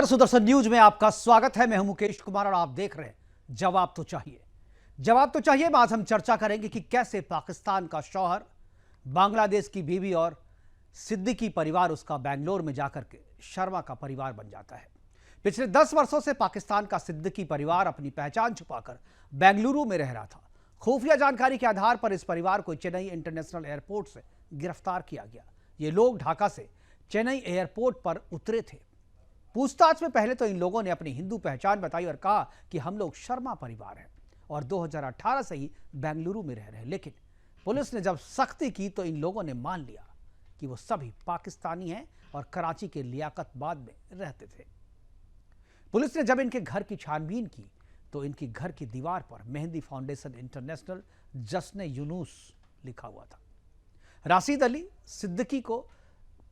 Sudarshan news में आपका स्वागत है। मैं हूं मुकेश कुमार और आप देख रहे हैं जवाब तो चाहिए। जवाब तो चाहिए में आज हम चर्चा करेंगे कि कैसे पाकिस्तान का शौहर बांग्लादेश की बीवी और सिद्दीकी परिवार उसका बेंगलोर में जाकर के शर्मा का परिवार बन जाता है। पिछले 10 वर्षों से पाकिस्तान का सिद्दीकी परिवार अपनी पहचान छुपाकर बेंगलुरु में रह रहा था। खुफिया जानकारी के आधार पर इस परिवार को चेन्नई इंटरनेशनल एयरपोर्ट से गिरफ्तार किया गया। ये लोग ढाका से चेन्नई एयरपोर्ट पर उतरे थे। पूछताछ में पहले तो इन लोगों ने अपनी हिंदू पहचान बताई और कहा कि हम लोग शर्मा परिवार हैं और 2018 से ही बेंगलुरु में रह रहे हैं। लेकिन पुलिस ने जब सख्ती की तो इन लोगों ने मान लिया कि वो सभी पाकिस्तानी हैं और कराची के लियाकतबाद में रहते थे। पुलिस ने जब इनके घर की छानबीन की तो इनकी घर की दीवार पर मेहंदी फाउंडेशन इंटरनेशनल जश्न यूनुस लिखा हुआ था। राशिद अली सिद्दीकी को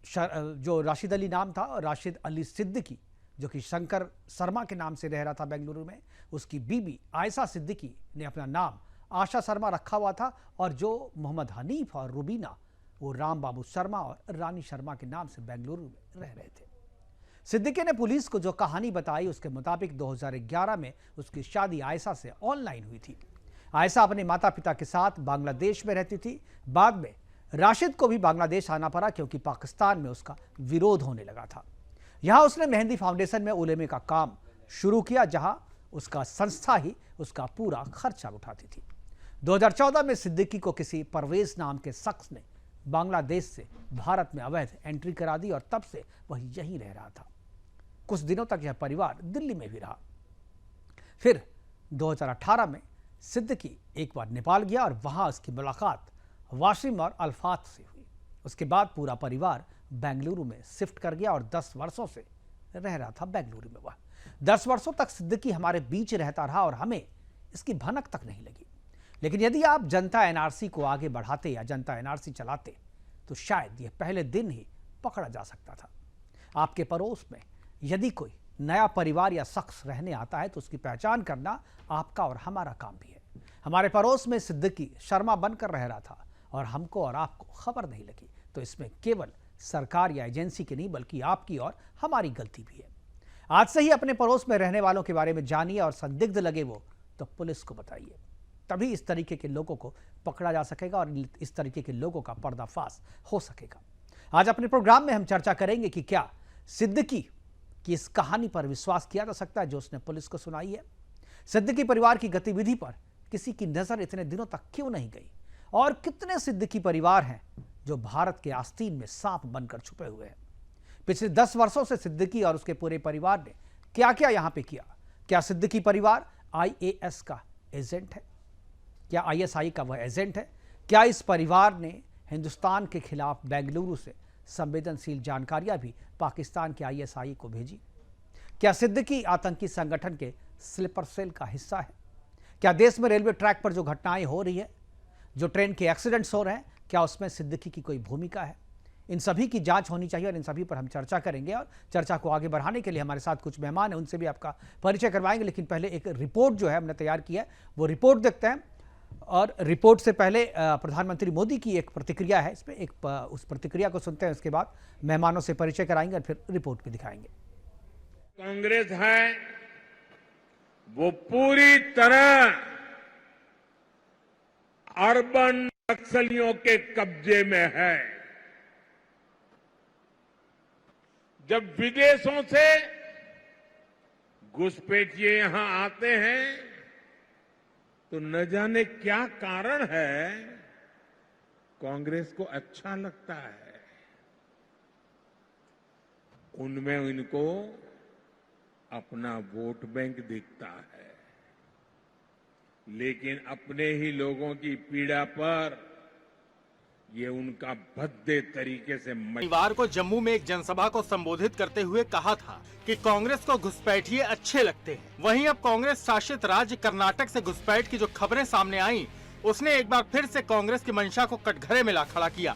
जो राशिद अली नाम था, राशिद अली सिद्दीकी जो कि शंकर शर्मा के नाम से रह रहा था बेंगलुरु में, उसकी बीबी आयशा सिद्दीकी ने अपना नाम आशा शर्मा रखा हुआ था और जो मोहम्मद हनीफ और रुबीना वो राम बाबू शर्मा और रानी शर्मा के नाम से बेंगलुरु में रह रहे थे। सिद्दीकी ने पुलिस को जो कहानी बताई उसके मुताबिक 2011 में उसकी शादी आयशा से ऑनलाइन हुई थी। आयशा अपने माता पिता के साथ बांग्लादेश में रहती थी। बाद में राशिद को भी बांग्लादेश आना पड़ा क्योंकि पाकिस्तान में उसका विरोध होने लगा था। यहां उसने मेहंदी फाउंडेशन में उलेमे का काम शुरू किया, जहां उसका संस्था ही उसका पूरा खर्चा उठाती थी। 2014 में सिद्दीकी को किसी परवेज नाम के शख्स ने बांग्लादेश से भारत में अवैध एंट्री करा दी और तब से वह यहीं रह रहा था। कुछ दिनों तक यह परिवार दिल्ली में भी रहा। फिर 2018 में सिद्दीकी एक बार नेपाल गया और वहां उसकी मुलाकात वाशिम और अल्फात से हुई। उसके बाद पूरा परिवार बेंगलुरु में शिफ्ट कर गया और 10 वर्षों से रह रहा था बेंगलुरु में। वह 10 वर्षों तक सिद्दीकी हमारे बीच रहता रहा और हमें इसकी भनक तक नहीं लगी। लेकिन यदि आप जनता एनआरसी को आगे बढ़ाते या जनता एनआरसी चलाते तो शायद यह पहले दिन ही पकड़ा जा सकता था। आपके पड़ोस में यदि कोई नया परिवार या शख्स रहने आता है तो उसकी पहचान करना आपका और हमारा काम भी है। हमारे पड़ोस में सिद्दीकी शर्मा बनकर रह रहा था और हमको और आपको खबर नहीं लगी, तो इसमें केवल सरकार या एजेंसी की नहीं बल्कि आपकी और हमारी गलती भी है। आज से ही अपने पड़ोस में रहने वालों के बारे में जानिए और संदिग्ध लगे वो तो पुलिस को बताइए, तभी इस तरीके के लोगों को पकड़ा जा सकेगा और इस तरीके के लोगों का पर्दाफाश हो सकेगा। आज अपने प्रोग्राम में हम चर्चा करेंगे कि क्या सिद्दीकी की इस कहानी पर विश्वास किया जा सकता है जो उसने पुलिस को सुनाई है। सिद्दीकी परिवार की गतिविधि पर किसी की नजर इतने दिनों तक क्यों नहीं गई और कितने सिद्दीकी परिवार हैं जो भारत के आस्तीन में सांप बनकर छुपे हुए हैं। पिछले 10 वर्षों से सिद्दीकी और उसके पूरे परिवार ने क्या क्या यहां पे किया। क्या सिद्दीकी परिवार आईएएस का एजेंट है? क्या आईएसआई का वह एजेंट है? क्या इस परिवार ने हिंदुस्तान के खिलाफ बेंगलुरु से संवेदनशील जानकारियां भी पाकिस्तान के आईएसआई को भेजी? क्या सिद्दीकी आतंकी संगठन के स्लीपर सेल का हिस्सा है? क्या देश में रेलवे ट्रैक पर जो घटनाएं हो रही है, जो ट्रेन के एक्सीडेंट्स हो रहे हैं, क्या उसमें सिद्दीकी की कोई भूमिका है? इन सभी की जांच होनी चाहिए और इन सभी पर हम चर्चा करेंगे। और चर्चा को आगे बढ़ाने के लिए हमारे साथ कुछ मेहमान हैं, उनसे भी आपका परिचय करवाएंगे। लेकिन पहले एक रिपोर्ट जो है हमने तैयार की है वो रिपोर्ट देखते हैं। और रिपोर्ट से पहले प्रधानमंत्री मोदी की एक प्रतिक्रिया है, इसमें उस प्रतिक्रिया को सुनते हैं। उसके बाद मेहमानों से परिचय कराएंगे और फिर रिपोर्ट भी दिखाएंगे। कांग्रेस है वो पूरी तरह अर्बन नक्सलियों के कब्जे में है। जब विदेशों से घुसपैठिए यहां आते हैं तो न जाने क्या कारण है, कांग्रेस को अच्छा लगता है। उनमें इनको अपना वोट बैंक दिखता है, लेकिन अपने ही लोगों की पीड़ा पर ये उनका भद्दे तरीके से शनिवार को जम्मू में एक जनसभा को संबोधित करते हुए कहा था कि कांग्रेस को घुसपैठिए अच्छे लगते हैं। वहीं अब कांग्रेस शासित राज्य कर्नाटक से घुसपैठ की जो खबरें सामने आई, उसने एक बार फिर से कांग्रेस की मंशा को कटघरे में ला खड़ा किया।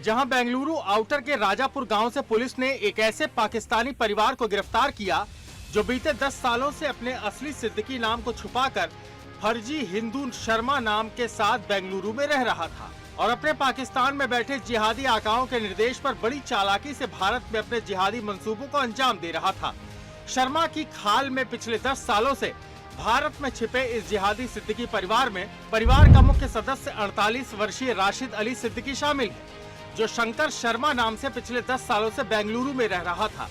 जहां बेंगलुरु आउटर के राजापुर गांव से पुलिस ने एक ऐसे पाकिस्तानी परिवार को गिरफ्तार किया जो बीते 10 सालों से अपने असली सिद्दीकी नाम को छुपाकर फर्जी हिंदू शर्मा नाम के साथ बेंगलुरु में रह रहा था और अपने पाकिस्तान में बैठे जिहादी आकाओं के निर्देश पर बड़ी चालाकी से भारत में अपने जिहादी मंसूबों को अंजाम दे रहा था। शर्मा की खाल में पिछले 10 सालों से भारत में छिपे इस जिहादी सिद्दीकी परिवार में परिवार का मुख्य सदस्य 48 वर्षीय राशिद अली सिद्दीकी शामिल है, जो शंकर शर्मा नाम से पिछले 10 सालों से बेंगलुरु में रह रहा था।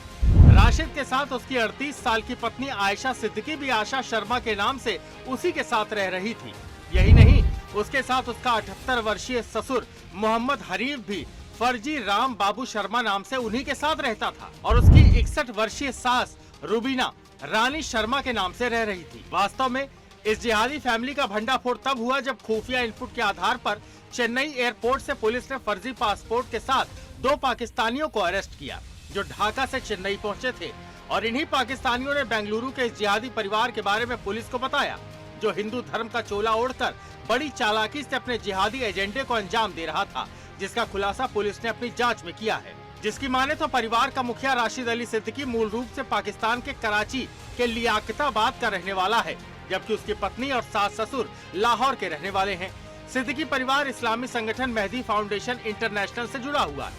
राशिद के साथ उसकी 38 साल की पत्नी आयशा सिद्दीकी भी आशा शर्मा के नाम से उसी के साथ रह रही थी। यही नहीं, उसके साथ उसका 78 वर्षीय ससुर मोहम्मद हरीफ भी फर्जी राम बाबू शर्मा नाम से उन्हीं के साथ रहता था और उसकी 61 वर्षीय सास रुबीना रानी शर्मा के नाम से रह रही थी। वास्तव में इस जिहादी फैमिली का भंडाफोड़ तब हुआ जब खुफिया इनपुट के आधार पर चेन्नई एयरपोर्ट से पुलिस ने फर्जी पासपोर्ट के साथ 2 पाकिस्तानियों को अरेस्ट किया, जो ढाका से चेन्नई पहुंचे थे। और इन्हीं पाकिस्तानियों ने बेंगलुरु के इस जिहादी परिवार के बारे में पुलिस को बताया, जो हिंदू धर्म का चोला ओढ़कर बड़ी चालाकी से अपने जिहादी एजेंडे को अंजाम दे रहा था, जिसका खुलासा पुलिस ने अपनी जांच में किया है। जिसकी माने तो परिवार का मुखिया राशिद अली सिद्दीकी मूल रूप से पाकिस्तान के कराची के लियाकताबाद का रहने वाला है, जबकि उसकी पत्नी और सास ससुर लाहौर के रहने वाले हैं। सिद्दीकी परिवार इस्लामी संगठन मेहदी फाउंडेशन इंटरनेशनल से जुड़ा हुआ है,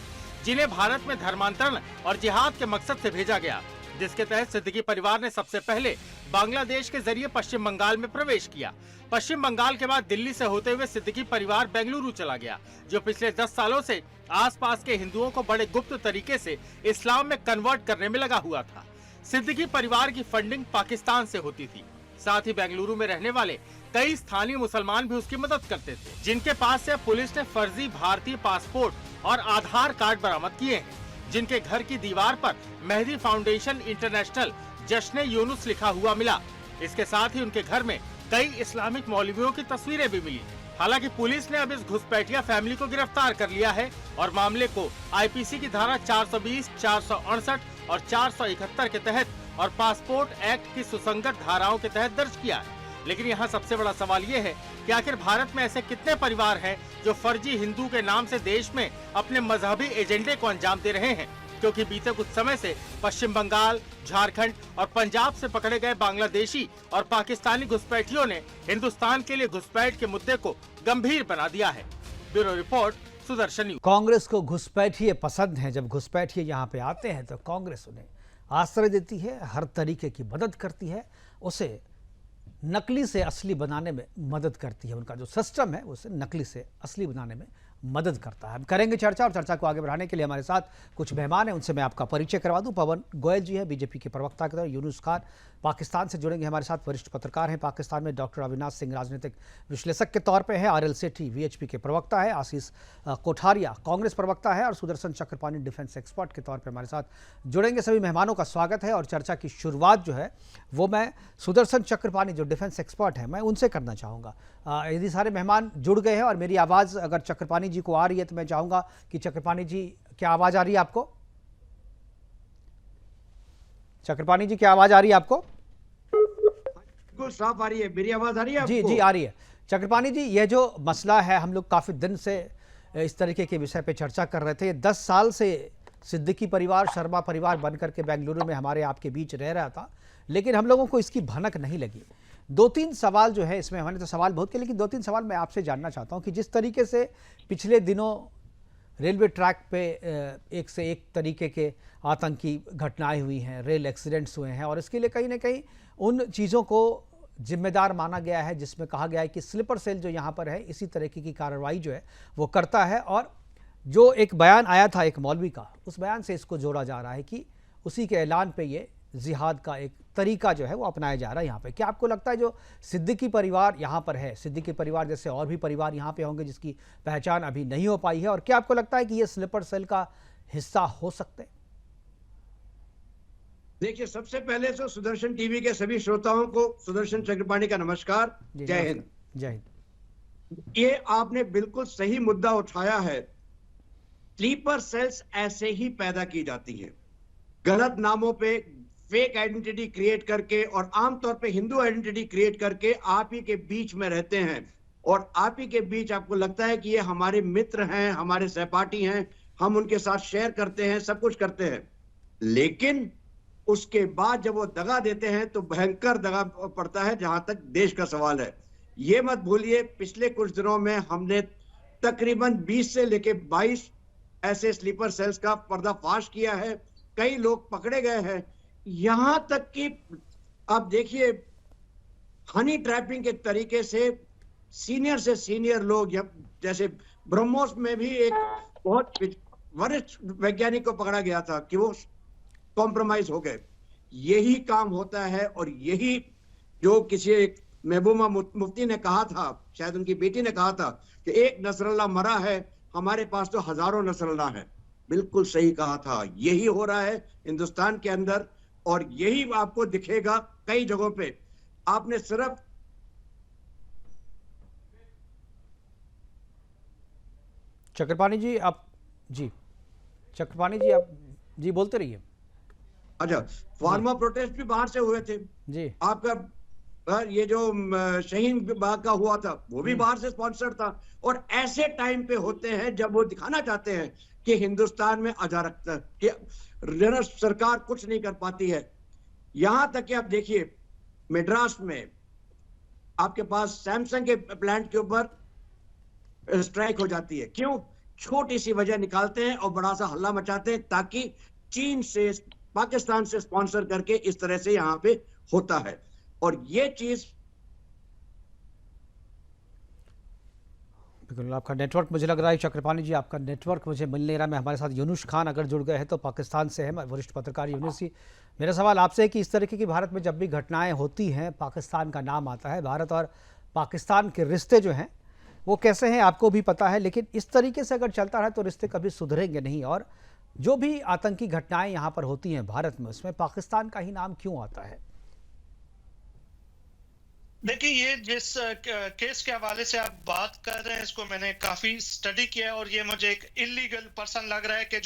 जिन्हें भारत में धर्मांतरण और जिहाद के मकसद से भेजा गया, जिसके तहत सिद्दीकी परिवार ने सबसे पहले बांग्लादेश के जरिए पश्चिम बंगाल में प्रवेश किया। पश्चिम बंगाल के बाद दिल्ली से होते हुए सिद्दीकी परिवार बेंगलुरु चला गया, जो पिछले 10 सालों से आसपास के हिंदुओं को बड़े गुप्त तरीके से इस्लाम में कन्वर्ट करने में लगा हुआ था। सिद्दीकी परिवार की फंडिंग पाकिस्तान से होती थी। साथ ही बेंगलुरु में रहने वाले कई स्थानीय मुसलमान भी उसकी मदद करते थे, जिनके पास से पुलिस ने फर्जी भारतीय पासपोर्ट और आधार कार्ड बरामद किए हैं, जिनके घर की दीवार पर मेहदी फाउंडेशन इंटरनेशनल जश्न यूनुस लिखा हुआ मिला। इसके साथ ही उनके घर में कई इस्लामिक मौलवियों की तस्वीरें भी मिली। हालांकि पुलिस ने अब इस घुसपैठिया फैमिली को गिरफ्तार कर लिया है और मामले को आईपीसी की धारा 420, 468 और 471 के तहत और पासपोर्ट एक्ट की सुसंगत धाराओं के तहत दर्ज किया है। लेकिन यहाँ सबसे बड़ा सवाल ये है कि आखिर भारत में ऐसे कितने परिवार हैं जो फर्जी हिंदू के नाम से देश में अपने मजहबी एजेंडे को अंजाम दे रहे हैं, क्योंकि बीते कुछ समय से पश्चिम बंगाल, झारखंड और पंजाब से पकड़े गए बांग्लादेशी और पाकिस्तानी घुसपैठियों ने हिंदुस्तान के लिए घुसपैठ के मुद्दे को गंभीर बना दिया है। Bureau report, Sudarshan news. Congress को घुसपैठिए पसंद हैं। जब घुसपैठिए यहाँ पे आते हैं तो कांग्रेस उन्हें आश्रय देती है, हर तरीके की मदद करती है, उसे नकली से असली बनाने में मदद करती है। उनका जो सिस्टम है उसे नकली से असली बनाने में मदद करता है। हम करेंगे चर्चा और चर्चा को आगे बढ़ाने के लिए हमारे साथ कुछ मेहमान हैं, उनसे मैं आपका परिचय करवा दूं। पवन गोयल जी हैं, बीजेपी के प्रवक्ता के तौर, यूनुस खान पाकिस्तान से जुड़ेंगे हमारे साथ, वरिष्ठ पत्रकार हैं पाकिस्तान में। डॉक्टर अविनाश सिंह राजनीतिक विश्लेषक के तौर पे है। आरएल सेठी वीएचपी के प्रवक्ता है। आशीष कोठारिया कांग्रेस प्रवक्ता है और सुदर्शन चक्रपाणी डिफेंस एक्सपर्ट के तौर पर हमारे साथ जुड़ेंगे। सभी मेहमानों का स्वागत है और चर्चा की शुरुआत जो है वो मैं सुदर्शन चक्रपाणी जो डिफेंस एक्सपर्ट है मैं उनसे करना चाहूँगा। यदि सारे मेहमान जुड़ गए हैं और मेरी आवाज़ अगर चक्रपाणी जी को आ रही है तो मैं चाहूँगा कि चक्रपाणी जी, क्या आवाज़ आ रही है आपको? चक्रपाणी जी, क्या आवाज़ आ रही है आपको? बिल्कुल साफ आ रही है। मेरी आवाज़ आ रही है आपको? जी जी आ रही है। चक्रपाणी जी, ये जो मसला है, हम लोग काफ़ी दिन से इस तरीके के विषय पे चर्चा कर रहे थे। 10 साल से सिद्दीकी परिवार, शर्मा परिवार बन करके बेंगलुरु में हमारे आपके बीच रह रहा था, लेकिन हम लोगों को इसकी भनक नहीं लगी। 2-3 सवाल जो है इसमें, हमने तो सवाल बहुत किए, लेकिन 2-3 सवाल मैं आपसे जानना चाहता हूं कि जिस तरीके से पिछले दिनों रेलवे ट्रैक पे एक से एक तरीके के आतंकी घटनाएं हुई हैं, रेल एक्सीडेंट्स हुए हैं, और इसके लिए कहीं ना कहीं उन चीज़ों को जिम्मेदार माना गया है, जिसमें कहा गया है कि स्लीपर सेल जो यहाँ पर है इसी तरीके की कार्रवाई जो है वो करता है। और जो एक बयान आया था एक मौलवी का, उस बयान से इसको जोड़ा जा रहा है कि उसी के ऐलान पे ये जिहाद का एक तरीका जो है वो अपनाया जा रहा है यहाँ पे। क्या आपको लगता है जो सिद्दीकी परिवार यहाँ पर है, सिद्दीकी परिवार जैसे और भी परिवार यहाँ पे होंगे जिसकी पहचान अभी नहीं हो पाई है, और क्या आपको लगता है कि ये स्लीपर सेल का हिस्सा हो सकते हैं? देखिए, सबसे पहले तो सुदर्शन टीवी के सभी श्रोताओं को सुदर्शन चक्रपाणी का नमस्कार। जय हिंद। जय हिंद। ये आपने बिल्कुल सही मुद्दा उठाया है। स्लीपर सेल्स ऐसे ही पैदा की जाती हैं, गलत नामों पे फेक आइडेंटिटी क्रिएट करके, और आमतौर पे हिंदू आइडेंटिटी क्रिएट करके आप ही के बीच में रहते हैं, और आप ही के बीच आपको लगता है कि ये हमारे मित्र हैं, हमारे सहपाठी हैं, हम उनके साथ शेयर करते हैं, सब कुछ करते हैं। लेकिन उसके बाद जब वो दगा देते हैं तो भयंकर दगा पड़ता है, जहां तक देश का सवाल है। ये मत भूलिए, पिछले कुछ दिनों में हमने तकरीबन 20 से लेके 22 ऐसे स्लीपर सेल्स का पर्दाफाश किया है। कई लोग पकड़े गए हैं। यहां तक कि आप देखिए, हनी ट्रैपिंग के तरीके से सीनियर लोग, जैसे ब्रह्मोस में भी एक बहुत वरिष्ठ वैज्ञानिक को पकड़ा गया था कि वो कॉम्प्रोमाइज हो गए। यही काम होता है, और यही जो किसी महबूबा मुफ्ती ने कहा था, शायद उनकी बेटी ने कहा था कि एक नसरल्ला मरा है, हमारे पास तो हजारों नसरल्ला है। बिल्कुल सही कहा था। यही हो रहा है हिंदुस्तान के अंदर, और यही आपको दिखेगा कई जगहों पे। आपने सिर्फ चक्रपाणी जी आप जी बोलते रहिए। अच्छा, फार्मर प्रोटेस्ट भी बाहर से हुए थे जी आपका। ये जो शहीन बाग का हुआ था वो भी बाहर से स्पॉन्सर था। और ऐसे टाइम पे होते हैं जब वो दिखाना चाहते हैं कि हिंदुस्तान में अराजकता, कि सरकार कुछ नहीं कर पाती है। यहां तक कि आप देखिए, मद्रास में आपके पास सैमसंग के प्लांट के ऊपर स्ट्राइक हो जाती है। क्यों? छोटी सी वजह निकालते हैं और बड़ा सा हल्ला मचाते हैं, ताकि चीन से, पाकिस्तान से स्पॉन्सर करके इस तरह से यहां पे होता है। और ये चीज बिल्कुल, आपका नेटवर्क मुझे लग रहा है चक्रपाणी जी, आपका नेटवर्क मुझे मिल नहीं रहा। मैं हमारे साथ यूनुस खान अगर जुड़ गए हैं तो पाकिस्तान से है, वरिष्ठ पत्रकार यूनुस जी। मेरा सवाल आपसे है कि इस तरीके की भारत में जब भी घटनाएं होती हैं, पाकिस्तान का नाम आता है। भारत और पाकिस्तान के रिश्ते जो हैं वो कैसे हैं आपको भी पता है, लेकिन इस तरीके से अगर चलता रहे तो रिश्ते कभी सुधरेंगे नहीं। और जो भी आतंकी घटनाएं यहाँ पर होती हैं भारत में, उसमें पाकिस्तान का ही नाम क्यों आता है? देखिए, ये जिस केस के हवाले से आप बात कर रहे हैं, इसको मैंने काफी स्टडी किया है, और ये मुझे एक इलीगल पर्सन लग रहा है कि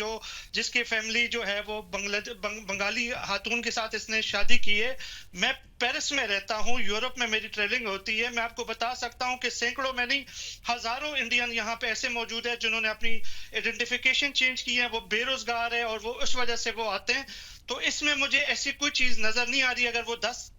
जिसकी फैमिली जो है वो बंगाली खातून के साथ इसने शादी की है। मैं पेरिस में रहता हूँ, यूरोप में मेरी ट्रेनिंग होती है। मैं आपको बता सकता हूँ कि सैकड़ों में नहीं, हजारों इंडियन यहाँ पे ऐसे मौजूद है जिन्होंने अपनी आइडेंटिफिकेशन चेंज की है, वो बेरोजगार है और वो उस वजह से वो आते हैं। तो इसमें मुझे ऐसी कोई चीज नजर नहीं आ रही। अगर वो 10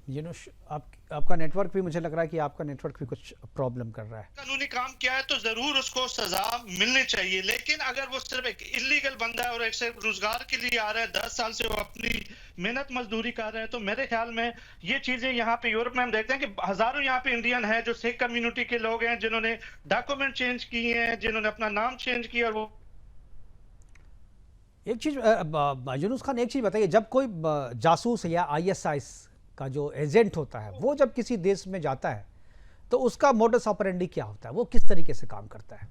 यूनुस, आपका नेटवर्क भी, मुझे लग रहा है कि आपका नेटवर्क भी कुछ प्रॉब्लम कर रहा है। कानूनी काम किया है तो जरूर उसको सजा मिलनी चाहिए, लेकिन अगर वो सिर्फ एक इलीगल बंदा है और एक सिर्फ रोजगार के लिए आ रहा है, 10 साल से वो अपनी मेहनत मजदूरी कर रहा है, तो मेरे ख्याल में ये चीजें यहाँ पे यूरोप में हम देखते हैं कि हजारों यहाँ पे इंडियन है जो सिख कम्युनिटी के लोग हैं, जिन्होंने डॉक्यूमेंट चेंज किए हैं, जिन्होंने अपना नाम चेंज किया। और वो एक चीज यूनुस खान, एक चीज बताइए, जब कोई जासूस या ISI का जो एजेंट होता है वो जब किसी देश में जाता है तो उसका मोडस ऑपरेंडी क्या होता है, वो किस तरीके से काम करता है?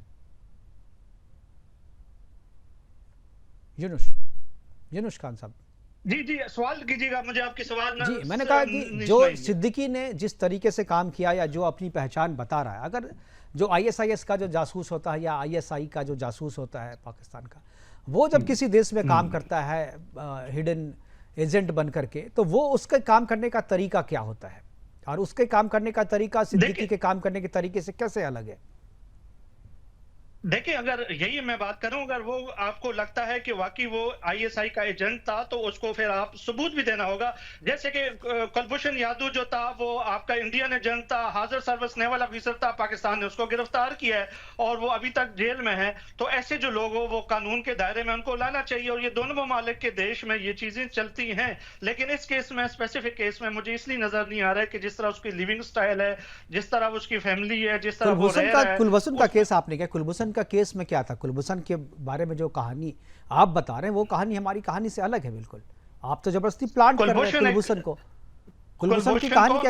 यूनुस खान साहब जी सवाल कीजिएगा, मुझे आपके सवाल ना। जी, मैंने कहा कि जो सिद्दीकी ने जिस तरीके से काम किया या जो अपनी पहचान बता रहा है, अगर जो ISIS का जो जासूस होता है या ISI का जो जासूस होता है पाकिस्तान का, वो जब किसी देश में काम करता है हिडन एजेंट बन करके, तो वो उसके काम करने का तरीका क्या होता है, और उसके काम करने का तरीका सिद्दीकी के काम करने के तरीके से कैसे अलग है? देखिए, अगर यही मैं बात करूं, अगर वो आपको लगता है कि वाकई वो ISI का एजेंट था, तो उसको फिर आप सबूत भी देना होगा। जैसे कि कुलभूषण यादव जो था, वो आपका इंडियन एजेंट था, हाजिर सर्विस नेवल ऑफिसर था, पाकिस्तान ने उसको गिरफ्तार किया है और वो अभी तक जेल में है। तो ऐसे जो लोग हो वो कानून के दायरे में उनको लाना चाहिए, और ये दोनों ममालिक के देश में ये चीजें चलती हैं। लेकिन इस केस में, स्पेसिफिक केस में, मुझे इसलिए नजर नहीं आ रहा है कि जिस तरह उसकी लिविंग स्टाइल है, जिस तरह उसकी फैमिली है, जिस तरह वो रह रहा है। कुलभूषण का केस आपने क्या, कुलभूषण का केस में क्या था? कुलभूषण के बारे में जो कहानी आप बता रहे हैं वो कहानी हमारी कहानी से अलग है बिल्कुल। आप तो जबरदस्ती प्लांट कर रहे हैं कुलभूषण को। कुलभूषण की कहानी क्या?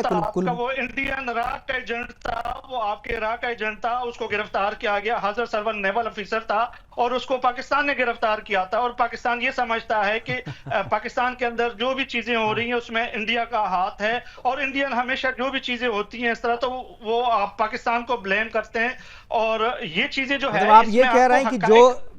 वो इंडियन राग का एजेंट था, वो आपके राग का एजेंट था, उसको गिरफ्तार किया गया, हाजिर सर्विस नेवल ऑफिसर था और उसको पाकिस्तान ने गिरफ्तार किया था। और पाकिस्तान ये समझता है कि पाकिस्तान के अंदर जो भी चीजें हो रही हैं उसमें इंडिया का हाथ है, और इंडियन हमेशा जो भी चीजें होती हैं इस तरह, तो वो आप पाकिस्तान को ब्लेम करते हैं। और ये चीजें जो है, आप ये कह रहे हैं कि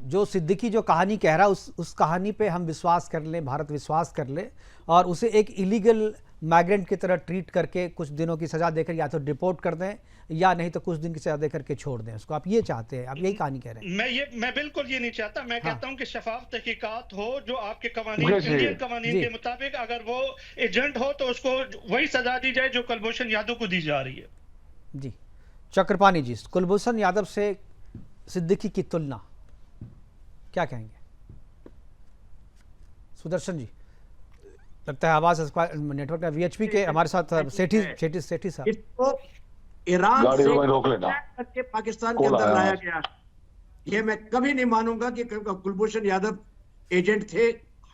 जो सिद्दीकी जो कहानी कह रहा है उस कहानी पे हम विश्वास कर लें, भारत विश्वास कर ले, और उसे एक इलीगल माइग्रेंट की तरह ट्रीट करके कुछ दिनों की सजा देकर या तो डिपोर्ट कर दें, या नहीं तो कुछ दिन की सजा देकर के छोड़ दें उसको। आप ये चाहते हैं, आप यही कहानी कह रहे हैं? मैं बिल्कुल ये नहीं चाहता। मैं कहता हूं कि शफाफ तहकीकात हो, जो आपके कवानीन, इंडियन कवानीन के मुताबिक अगर वो एजेंट हो तो उसको वही सजा दी जाए जो कुलभूषण यादव को दी जा रही है। जी चक्रपाणी जी, कुलभूषण यादव से सिद्दीकी की तुलना क्या कहेंगे? सुदर्शन जी, लगता है आवाज नेटवर्क का वीएचपी के हमारे साथ सेठी साहब। इसको ईरान गाड़ी से को रोक लेना करके पाकिस्तान के अंदर लाया गया। ये मैं कभी नहीं मानूंगा कि कुलभूषण यादव एजेंट थे,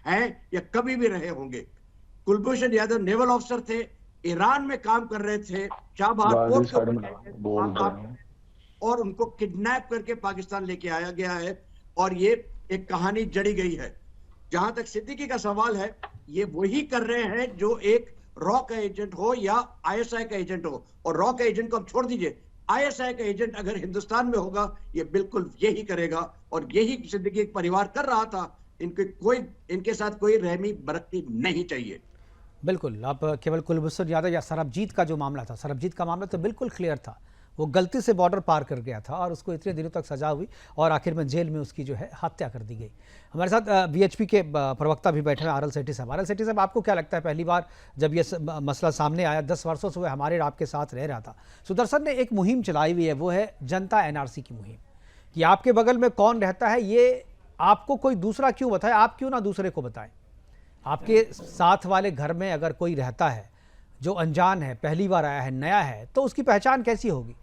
हैं या कभी भी रहे होंगे। कुलभूषण यादव नेवल ऑफिसर थे, ईरान में काम कर रहे थे, शाहबहार पोर्ट के ऊपर और उनको किडनैप करके पाकिस्तान लेके आया गया है और ये एक कहानी जड़ी गई है। जहां तक सिद्दीकी का सवाल है, ये वही कर रहे हैं जो एक रॉ का एजेंट हो या आईएसआई का एजेंट हो, और रॉ का एजेंट को अब छोड़ दीजिए, आईएसआई का एजेंट अगर हिंदुस्तान में होगा ये बिल्कुल यही करेगा और यही सिद्दीकी परिवार कर रहा था। इनके साथ कोई रहमी बरकती नहीं चाहिए। बिल्कुल, आप केवल कुलभूषण यादव या सरबजीत का जो मामला था, सरबजीत का मामला तो बिल्कुल क्लियर था, वो गलती से बॉर्डर पार कर गया था और उसको इतने दिनों तक सजा हुई और आखिर में जेल में उसकी जो है हत्या कर दी गई। हमारे साथ वीएचपी के प्रवक्ता भी बैठे हैं, आरएल सेठी साहब। आरएल सेठी साहब, आपको क्या लगता है, पहली बार जब ये मसला सामने आया, 10 वर्षों से वो हमारे आपके साथ रह रहा था, सुदर्शन ने एक मुहिम चलाई हुई है, वो है जनता एनआरसी की मुहिम, कि आपके बगल में कौन रहता है ये आपको कोई दूसरा क्यों बताए, आप क्यों ना दूसरे को बताएं। आपके साथ वाले घर में अगर कोई रहता है जो अनजान है, पहली बार आया है, नया है, तो उसकी पहचान कैसी होगी?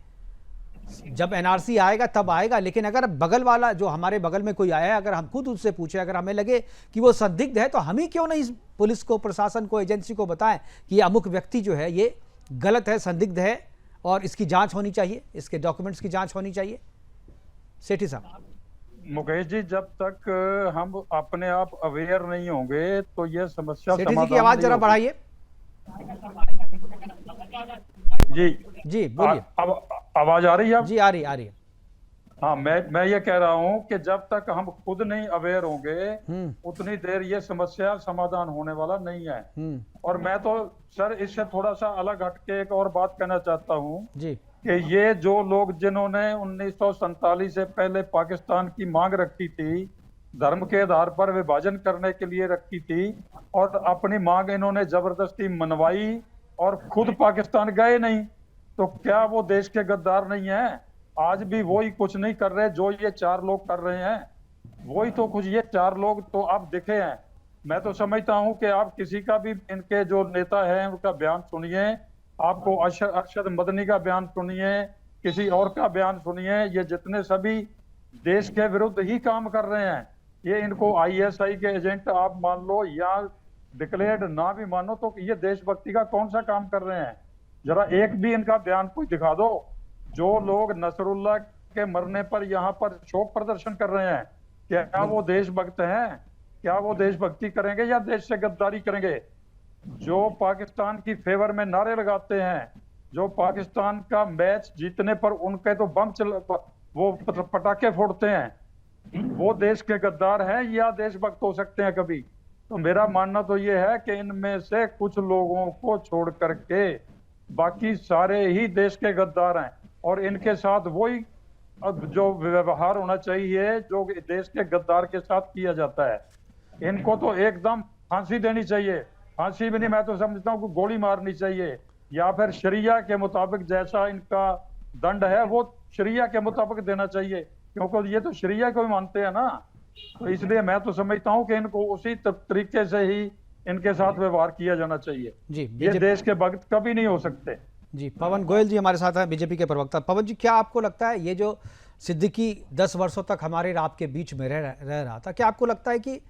जब एनआरसी आएगा तब आएगा, लेकिन अगर बगल वाला जो हमारे बगल में कोई आया है, अगर हम खुद उससे पूछे, अगर हमें लगे कि वो संदिग्ध है, तो हम ही क्यों नहीं पुलिस को, प्रशासन को, एजेंसी को बताएं कि ये अमुक व्यक्ति जो है ये गलत है, संदिग्ध है और इसकी जांच होनी चाहिए, इसके डॉक्यूमेंट्स की जांच होनी चाहिए। सेठी साहब। मुकेश जी, जब तक हम अपने आप अवेयर नहीं होंगे तो ये समस्या सेठी जी की आवाज जरा बढ़ाइए। जी बोलिए। अब आवाज आ रही है? जी आ रही है। हाँ, मैं ये कह रहा हूँ कि जब तक हम खुद नहीं अवेयर होंगे उतनी देर ये समस्या समाधान होने वाला नहीं है। और मैं तो सर इससे थोड़ा सा अलग हटके एक और बात कहना चाहता हूँ जी, कि ये जो लोग जिन्होंने 1947 से पहले पाकिस्तान की मांग रखी थी, धर्म के आधार पर विभाजन करने के लिए रखी थी, और अपनी मांग इन्होंने जबरदस्ती मनवाई और खुद पाकिस्तान गए नहीं, तो क्या वो देश के गद्दार नहीं है? आज भी वही कुछ नहीं कर रहे जो ये 4 लोग कर रहे हैं, वही तो कुछ ये 4 लोग तो आप दिखे हैं। मैं तो समझता हूं कि आप किसी का भी इनके जो नेता है उनका बयान सुनिए, आपको अरशद मदनी का बयान सुनिए, किसी और का बयान सुनिए, ये जितने सभी देश के विरुद्ध ही काम कर रहे हैं, ये इनको आईएसआई के एजेंट आप मान लो या डिक्लेयर्ड ना भी मानो, तो ये देशभक्ति का कौन सा काम कर रहे हैं? जरा एक भी इनका बयान कोई दिखा दो। जो लोग नसरुल्लाह के मरने पर यहाँ पर शोक प्रदर्शन कर रहे हैं, क्या वो देशभक्त हैं? क्या वो देशभक्ति करेंगे या देश से गद्दारी करेंगे? जो पाकिस्तान की फेवर में नारे लगाते हैं, जो पाकिस्तान का मैच जीतने पर उनके तो वो पटाखे फोड़ते हैं, वो देश के गद्दार हैं या देशभक्त हो सकते हैं कभी? तो मेरा मानना तो ये है कि इनमें से कुछ लोगों को छोड़ करके बाकी सारे ही देश के गद्दार हैं, और इनके साथ वही जो व्यवहार होना चाहिए जो देश के गद्दार के साथ किया जाता है। इनको तो एकदम फांसी देनी चाहिए, फांसी भी नहीं, मैं तो समझता हूँ कि गोली मारनी चाहिए, या फिर शरिया के मुताबिक जैसा इनका दंड है वो शरिया के मुताबिक देना चाहिए, क्योंकि ये तो शरिया को ही मानते हैं ना। तो इसलिए मैं तो समझता हूँ कि इनको उसी तरीके से ही इनके साथ व्यवहार किया जाना चाहिए जी। ये देश के भक्त कभी नहीं हो सकते जी। पवन गोयल जी हमारे साथ हैं, बीजेपी के प्रवक्ता। पवन जी, क्या आपको लगता है ये जो सिद्दीकी 10 वर्षों तक हमारे आपके बीच में रह रहा था, क्या आपको लगता है कि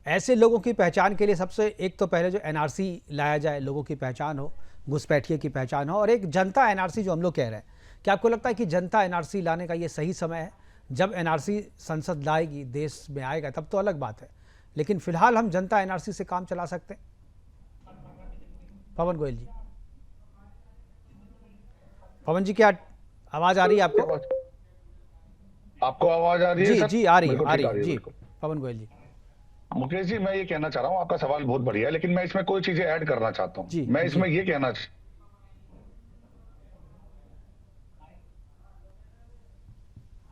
ऐसे लोगों की पहचान के लिए सबसे एक तो पहले जो एनआरसी लाया जाए, लोगों की पहचान हो, घुसपैठिए की पहचान हो, और एक जनता एनआरसी जो हम लोग कह रहे हैं, क्या आपको लगता है कि जनता एनआरसी लाने का ये सही समय है? जब एनआरसी संसद लाएगी, देश में आएगा, तब तो अलग बात है, लेकिन फिलहाल हम जनता एनआरसी से काम चला सकते हैं? पवन गोयल जी। पवन जी, क्या आवाज आ रही है आपको? आपको आवाज आ रही है? जी आ रही है जी। पवन गोयल जी। मुकेश जी, मैं ये कहना चाह रहा हूँ, आपका सवाल बहुत बढ़िया है, लेकिन मैं इसमें कोई चीजें ऐड करना चाहता हूँ। मैं इसमें ये कहना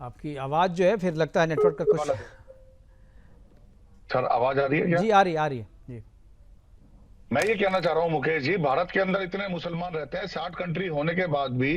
आपकी आवाज जो है फिर लगता है नेटवर्क का कुछ। सर आवाज आ रही है क्या? जी आ रही है जी। मैं ये कहना चाह रहा हूँ मुकेश जी, भारत के अंदर इतने मुसलमान रहते हैं, 60 कंट्री होने के बाद भी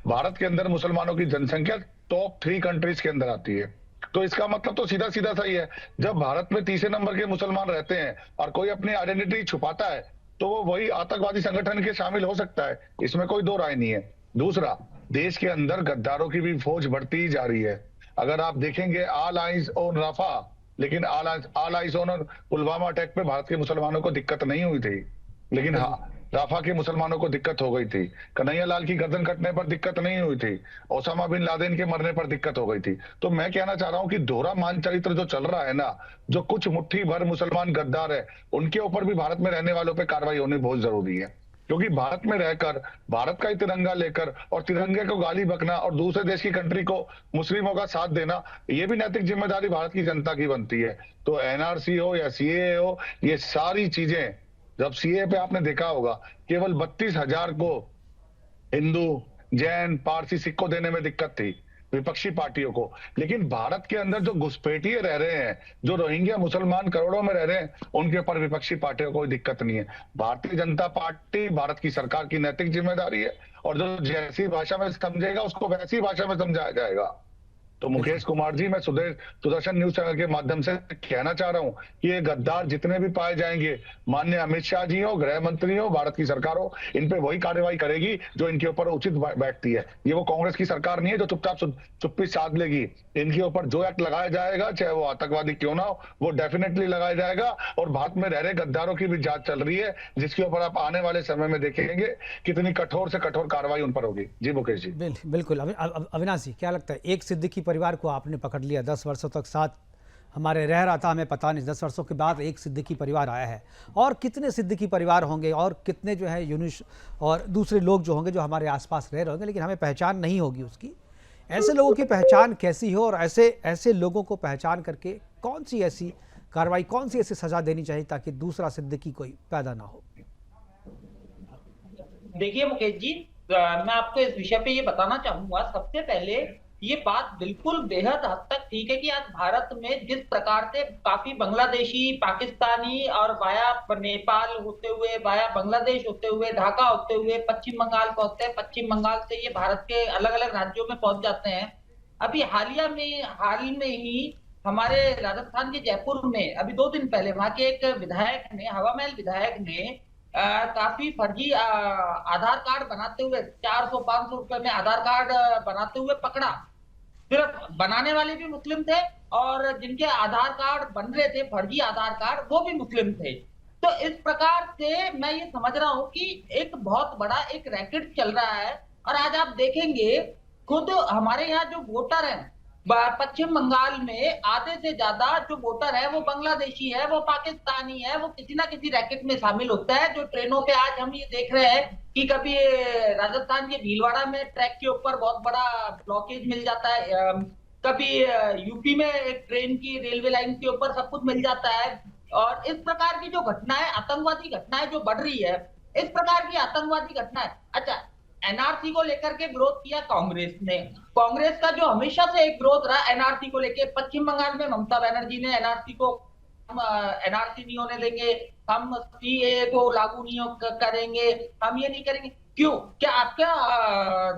भारत के अंदर मुसलमानों की जनसंख्या टॉप 3 कंट्रीज के अंदर आती है। तो इसका मतलब तो सीधा सीधा सही है, जब भारत में तीसरे नंबर के मुसलमान रहते हैं और कोई अपनी आइडेंटिटी छुपाता है तो वो वही आतंकवादी संगठन के शामिल हो सकता है, इसमें कोई दो राय नहीं है। दूसरा, देश के अंदर गद्दारों की भी फौज बढ़ती ही जा रही है। अगर आप देखेंगे ऑल आइज ऑन राफा, लेकिन all eyes on Pulwama attack पे भारत के मुसलमानों को दिक्कत नहीं हुई थी, लेकिन हाँ राफा के मुसलमानों को दिक्कत हो गई थी। कन्हैया लाल की गर्दन कटने पर दिक्कत नहीं हुई थी, ओसामा बिन लादेन के मरने पर दिक्कत हो गई थी। तो मैं कहना चाह रहा हूं कि दोहरा मानचरित्र जो चल रहा है ना, जो कुछ मुट्ठी भर मुसलमान गद्दार है उनके ऊपर भी भारत में रहने वालों पर कार्रवाई होनी बहुत जरूरी है। क्योंकि भारत में रहकर भारत का ही तिरंगा लेकर और तिरंगे को गाली बकना और दूसरे देश की कंट्री को मुस्लिमों का साथ देना, ये भी नैतिक जिम्मेदारी भारत की जनता की बनती है। तो एनआरसी हो या सीएए हो, ये सारी चीजें, जब सीए पे आपने देखा होगा केवल 32,000 को हिंदू, जैन, पारसी, सिख को देने में दिक्कत थी विपक्षी पार्टियों को, लेकिन भारत के अंदर जो घुसपैठिए रह रहे हैं, जो रोहिंग्या मुसलमान करोड़ों में रह रहे हैं, उनके ऊपर विपक्षी पार्टियों को कोई दिक्कत नहीं है। भारतीय जनता पार्टी, भारत की सरकार की नैतिक जिम्मेदारी है और जो जैसी भाषा में समझेगा उसको वैसी भाषा में समझाया जाएगा। तो मुकेश कुमार जी, मैं सुदर्शन न्यूज चैनल के माध्यम से कहना चाह रहा हूं कि ये गद्दार जितने भी पाए जाएंगे, माननीय अमित शाह जी हो, गृह मंत्री हो, भारत की सरकार हो, इन पे वही कार्रवाई करेगी जो इनके ऊपर उचित बैठती है। ये वो कांग्रेस की सरकार नहीं है जो चुपचाप चुप्पी साध लेगी। इनके ऊपर जो एक्ट लगाया जाएगा, चाहे वो आतंकवादी क्यों ना हो, वो डेफिनेटली लगाया जाएगा। और भारत में रह रहे गद्दारों की भी जांच चल रही है, जिसके ऊपर आप आने वाले समय में देखेंगे कितनी कठोर से कठोर कार्रवाई उन पर होगी। जी मुकेश जी। बिल्कुल। अविनाश जी, क्या लगता है, एक सिद्दीकी परिवार को आपने पकड़ लिया, 10 वर्षों तक साथ हमारे रह रहा था, हमें पता नहीं, 10 वर्षों के बाद एक सिद्दीकी परिवार आया है, और कितने सिद्दीकी परिवार होंगे और कितने जो है यूनुस और दूसरे लोग जो होंगे जो हमारे आसपास रह रहे होंगे, लेकिन हमें पहचान नहीं होगी उसकी। ऐसे लोगों की पहचान कैसी हो और ऐसे लोगों को पहचान करके कौन सी ऐसी कार्रवाई, कौन सी ऐसी सजा देनी चाहिए ताकि दूसरा सिद्दीकी कोई पैदा ना हो? देखिए मुकेश जी, मैं आपको इस विषय पे ये बताना चाहूंगा। सबसे पहले ये बात बिल्कुल बेहद हद तक ठीक है कि आज भारत में जिस प्रकार से काफी बांग्लादेशी, पाकिस्तानी और वाया नेपाल होते हुए, वाया बांग्लादेश होते हुए, ढाका होते हुए पश्चिम बंगाल पहुंचते हैं, पश्चिम बंगाल से ये भारत के अलग अलग राज्यों में पहुंच जाते हैं। अभी हाल में ही हमारे राजस्थान के जयपुर में अभी 2 दिन पहले वहां के एक विधायक ने, हवा महल विधायक ने काफी फर्जी आधार कार्ड बनाते हुए 400-500 रुपए में आधार कार्ड बनाते हुए पकड़ा। सिर्फ बनाने वाले भी मुस्लिम थे और जिनके आधार कार्ड बन रहे थे, फर्जी आधार कार्ड, वो भी मुस्लिम थे। तो इस प्रकार से मैं ये समझ रहा हूँ कि एक बहुत बड़ा एक रैकेट चल रहा है। और आज आप देखेंगे खुद हमारे यहाँ जो वोटर हैं पश्चिम बंगाल में, आधे से ज्यादा जो वोटर है वो बांग्लादेशी है, वो पाकिस्तानी है, वो किसी ना किसी रैकेट में शामिल होता है। जो ट्रेनों पे आज हम ये देख रहे हैं कि कभी राजस्थान के भीलवाड़ा में ट्रैक के ऊपर बहुत बड़ा ब्लॉकेज मिल जाता है, कभी यूपी में एक ट्रेन की रेलवे लाइन के ऊपर सब कुछ मिल जाता है। और इस प्रकार की जो घटनाएं, आतंकवादी घटनाएं जो बढ़ रही है, इस प्रकार की आतंकवादी घटनाएं, अच्छा एनआरसी को लेकर के विरोध किया कांग्रेस ने। कांग्रेस का जो हमेशा से एक विरोध रहा एनआरसी को लेकर, पश्चिम बंगाल में ममता बनर्जी ने एनआरसी को, हम एनआरसी नहीं होने देंगे, हम सीएए को लागू नहीं करेंगे, हम ये नहीं करेंगे। क्यों? क्या आपका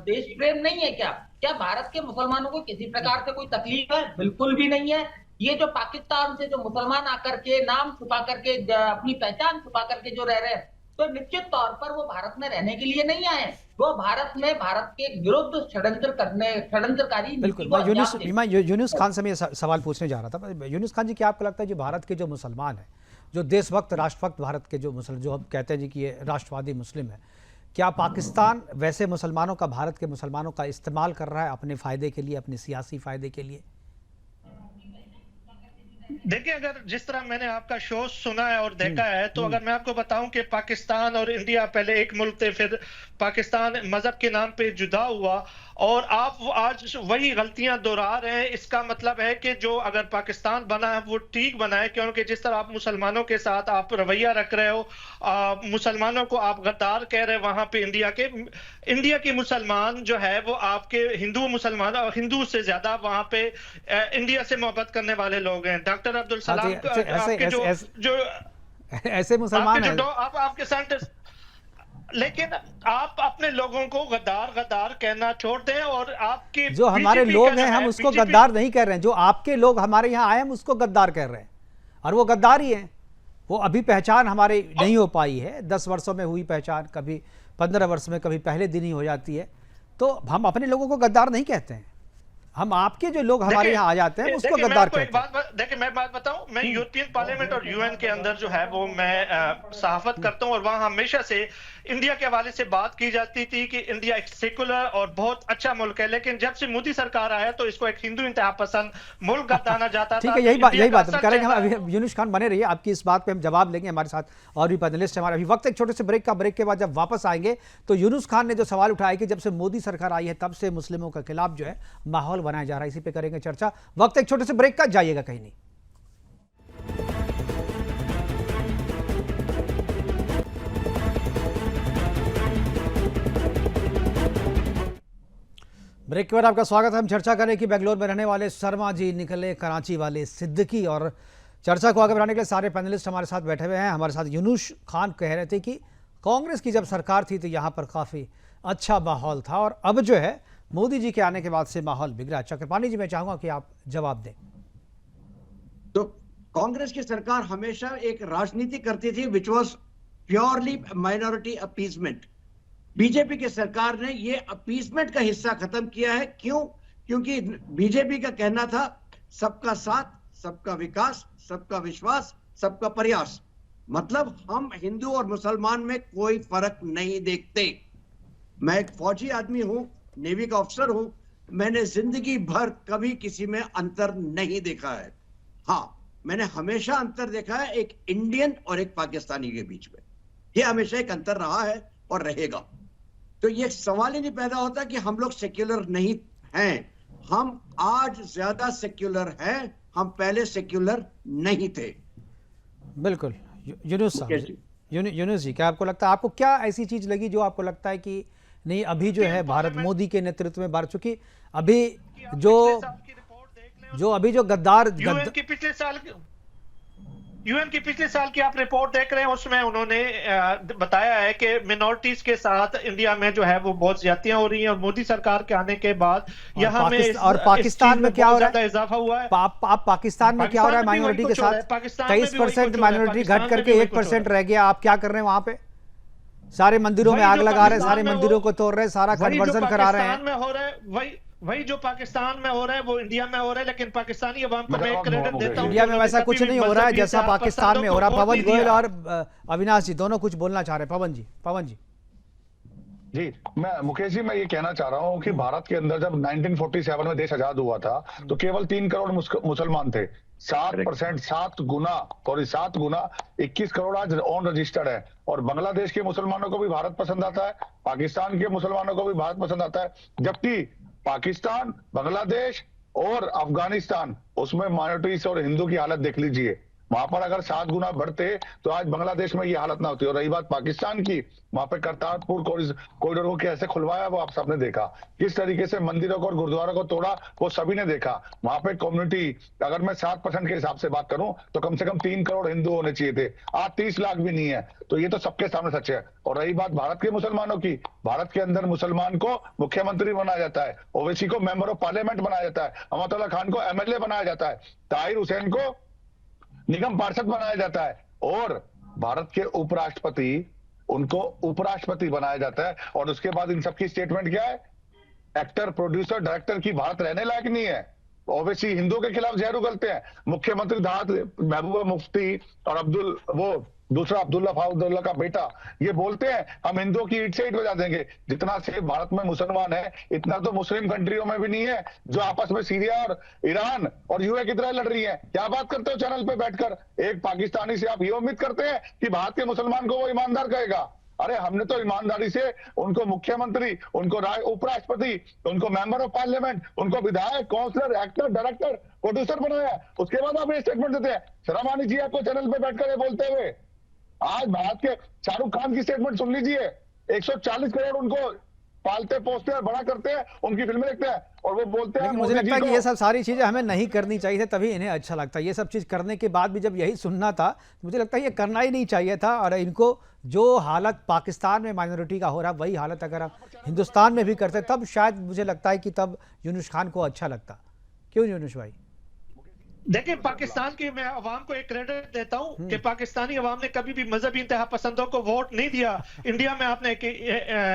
देश प्रेम नहीं है क्या? क्या भारत के मुसलमानों को किसी प्रकार से कोई तकलीफ है? बिल्कुल भी नहीं है। ये जो पाकिस्तान से जो मुसलमान आकर के नाम छुपा करके, अपनी पहचान छुपा करके जो रह रहे हैं, तो निश्चित तौर पर वो भारत में रहने के लिए नहीं आए, वो भारत में भारत के विरुद्ध षड्यंत्रकारी। बिल्कुल। मैं यूनुस खान से मैं सवाल पूछने जा रहा था। यूनुस खान जी, क्या आपको लगता है जो भारत के जो मुसलमान हैं, जो देशभक्त, राष्ट्रभक्त भारत के जो मुसलमान, जो हम कहते हैं जी कि ये राष्ट्रवादी मुस्लिम है, क्या पाकिस्तान वैसे मुसलमानों का, भारत के मुसलमानों का इस्तेमाल कर रहा है अपने फायदे के लिए, अपने सियासी फायदे के लिए? देखिए, अगर जिस तरह मैंने आपका शो सुना है और देखा है, तो अगर मैं आपको बताऊं कि पाकिस्तान और इंडिया पहले एक मुल्क थे, फिर पाकिस्तान मजहब के नाम पे जुदा हुआ, और आप आज वही गलतियां दोहरा रहे हैं। इसका मतलब है कि जो अगर पाकिस्तान बना है वो ठीक बना है, क्योंकि जिस तरह आप मुसलमानों के साथ आप रवैया रख रहे हो, मुसलमानों को आप गद्दार कह रहे हैं, वहां पे इंडिया के मुसलमान जो है वो आपके हिंदू मुसलमान, हिंदू से ज्यादा वहां पे इंडिया से मोहब्बत करने वाले लोग हैं। डॉक्टर अब्दुल सलाम आपके जो ऐसे मुसलमान हैं, आपके साइंटिस्ट, लेकिन आप अपने लोगों को गद्दार गद्दार कहना छोड़ दें और आपके जो हमारे बीजेपी लोग का जो हैं हम है, उसको बीजेपी गद्दार नहीं कह रहे हैं, जो आपके लोग हमारे यहाँ आए हम उसको गद्दार कह रहे हैं, और वो गद्दार ही हैं। वो अभी पहचान हमारी नहीं हो पाई है, 10 वर्षों में हुई पहचान, कभी 15 वर्ष में, कभी पहले दिन ही हो जाती है। तो हम अपने लोगों को गद्दार नहीं कहते हैं, हम आपके जो लोग हमारे यहाँ आ जाते हैं उसको गद्दार कहते हैं। देखिए मैं बात बताऊं, मैं यूरोपियन पार्लियामेंट और यूएन के अंदर जो है वो मैं सहाफत करता हूं, और वहां हमेशा से इंडिया के हवाले से बात की जाती थी कि इंडिया एक सेकुलर और बहुत अच्छा मुल्क है, लेकिन जब से मोदी सरकार आया तो इसको एक हिंदू इंतहा पसंद मुल्क बताना जाता था। ठीक है, यही बात हम करेंगे। हम अभी यूनुस खान बने रहिए, आपकी इस बात पे हम जवाब लेंगे। हमारे साथ और भी पैनलिस्ट हमारे, अभी वक्त एक छोटे से ब्रेक का, ब्रेक के बाद जब वापस आएंगे तो यूनुस खान ने जो सवाल उठाया कि जब से मोदी सरकार आई है तब से मुस्लिमों के खिलाफ जो है माहौल बनाया जा रहा है, इसी पे करेंगे चर्चा। वक्त एक छोटे से ब्रेक का, जाइएगा कहीं नहीं। ब्रेक के बाद आपका स्वागत है। हम चर्चा करें कि बेंगलोर में रहने वाले शर्मा जी निकले कराची वाले सिद्दीकी, और चर्चा को आगे बढ़ाने के लिए सारे पैनलिस्ट हमारे साथ बैठे हुए हैं। हमारे साथ यूनुस खान कह रहे थे कि कांग्रेस की जब सरकार थी तो यहाँ पर काफ़ी अच्छा माहौल था, और अब जो है मोदी जी के आने के बाद से माहौल बिगड़ा। चक्रपाणी जी, मैं चाहूँगा कि आप जवाब दें। तो कांग्रेस की सरकार हमेशा एक राजनीति करती थी which was purely minority appeasement. BJP की सरकार ने ये अपीजमेंट का हिस्सा खत्म किया है। क्यों? क्योंकि बीजेपी का कहना था सबका साथ, सबका विकास, सबका विश्वास, सबका प्रयास। मतलब हम हिंदू और मुसलमान में कोई फर्क नहीं देखते। मैं एक फौजी आदमी हूं, नेवी का अफसर हूं, मैंने जिंदगी भर कभी किसी में अंतर नहीं देखा है। हाँ, मैंने हमेशा अंतर देखा है एक इंडियन और एक पाकिस्तानी के बीच में। ये हमेशा एक अंतर रहा है और रहेगा। तो ये सवाल ही नहीं पैदा होता कि हम लोग सेक्युलर नहीं हैं। हम आज ज्यादा सेक्युलर हैं, हम पहले सेक्युलर नहीं थे। बिल्कुल। यूनुस साहब, यूनुस जी, क्या आपको लगता है, आपको क्या ऐसी चीज लगी जो आपको लगता है कि नहीं अभी जो है भारत मोदी के नेतृत्व में भारत, चूंकि अभी जो गद्दार यूएन की पिछले साल की आप रिपोर्ट देख रहे हैं, उसमें उन्होंने बताया है कि मिनॉरिटीज के साथ इंडिया में जो है वो बहुत ज्यादतियां हो रही हैं, और मोदी सरकार के आने के बाद यहाँ में और पाकिस्तान में क्या हो रहा है, इजाफा हुआ है। आप पाकिस्तान में क्या हो रहा है माइनॉरिटी के साथ? 23% माइनॉरिटी घट करके 1% रह गया। आप क्या कर रहे हैं वहां पे? सारे मंदिरों में आग लगा रहे हैं, सारे मंदिरों को तोड़ रहे हैं, सारा कन्वर्जन करा रहे हैं। वही जो पाकिस्तान में हो रहा है वो इंडिया में हो रहा है, लेकिन पाकिस्तानी अवाम को मैं क्रेडिट देता हूं। इंडिया में वैसा कुछ नहीं हो रहा है जैसा पाकिस्तान में हो रहा है। पवन गोयल और अविनाश जी दोनों कुछ बोलना चाह रहे हैं। पवन जी जी, मैं मुकेश जी, मैं ये कहना चाह रहा हूँ कि भारत के अंदर जब 1947 में देश आजाद हुआ था तो केवल 3 करोड़ मुसलमान थे। 7%, 7 गुना 21 करोड़ आज ऑन रजिस्टर्ड है। और बांग्लादेश के मुसलमानों को भी भारत पसंद आता है, पाकिस्तान के मुसलमानों को भी भारत पसंद आता है, जबकि पाकिस्तान, बांग्लादेश और अफगानिस्तान, उसमें माइनॉरिटीज और हिंदू की हालत देख लीजिए। वहां पर अगर 7 गुना बढ़ते तो आज बांग्लादेश में ये हालत ना होती। और रही बात पाकिस्तान की, वहां पे करतारपुर कॉरिडोर को कैसे खुलवाया वो आप सबने देखा, किस तरीके से मंदिरों को और गुरुद्वारों को तोड़ा वो सभी ने देखा। वहां पे कम्युनिटी, अगर मैं 7% के हिसाब से बात करूं तो कम से कम 3 करोड़ हिंदू होने चाहिए थे, आज 30 लाख भी नहीं है। तो ये तो सबके सामने सच है। और रही बात भारत के मुसलमानों की, भारत के अंदर मुसलमान को मुख्यमंत्री बनाया जाता है, ओवैसी को मेंबर ऑफ पार्लियामेंट बनाया जाता है, अमतुल्ला खान को MLA बनाया जाता है, ताहिर हुसैन को निगम पार्षद बनाया जाता है, और भारत के उपराष्ट्रपति, उनको उपराष्ट्रपति बनाया जाता है। और उसके बाद इन सबकी स्टेटमेंट क्या है? एक्टर, प्रोड्यूसर, डायरेक्टर की भारत रहने लायक नहीं है। ओवैसी हिंदुओं के खिलाफ जहर उगलते हैं। मुख्यमंत्री महबूबा मुफ्ती और अब्दुल्ला फाउद्दुल्ला का बेटा ये बोलते हैं हम हिंदुओं की ईंट से ईंट बजा देंगे। जितना से भारत में मुसलमान है इतना तो मुस्लिम कंट्रियों में भी नहीं है, जो आपस में सीरिया और ईरान और यूए की तरह लड़ रही है। क्या बात करते हो चैनल पे बैठकर? एक पाकिस्तानी से आप ये उम्मीद करते हैं कि भारत के मुसलमान को वो ईमानदार कहेगा? अरे हमने तो ईमानदारी से उनको मुख्यमंत्री, उनको उपराष्ट्रपति, उनको मेंबर ऑफ पार्लियामेंट, उनको विधायक, काउंसलर, एक्टर, डायरेक्टर, प्रोड्यूसर बनाया। उसके बाद आप ये स्टेटमेंट देते हैं। शर्म आनी चाहिए आपको चैनल पे बैठकर ये बोलते हुए। आज भारत के शाहरुख खान की स्टेटमेंट सुन लीजिए, 140 करोड़ उनको पालते पोसते हैं, बड़ा करते हैं, उनकी फिल्में देखते हैं और वो बोलते हैं लेकिन मुझे मोदी लगता है जी कि को। ये सब सारी चीज़ें हमें नहीं करनी चाहिए थी, तभी इन्हें अच्छा लगता है। ये सब चीज़ करने के बाद भी जब यही सुनना था, मुझे लगता है ये करना ही नहीं चाहिए था। और इनको जो हालत पाकिस्तान में माइनॉरिटी का हो रहा है, वही हालत अगर हम हिंदुस्तान में भी करते तब शायद मुझे लगता है कि तब यूनुस खान को अच्छा लगता। क्यों यूनुस भाई? देखिए, पाकिस्तान की मैं अवाम को एक क्रेडिट देता हूं कि पाकिस्तानी अवाम ने कभी भी मजहबी इंतहा पसंदों को वोट नहीं दिया। इंडिया में आपने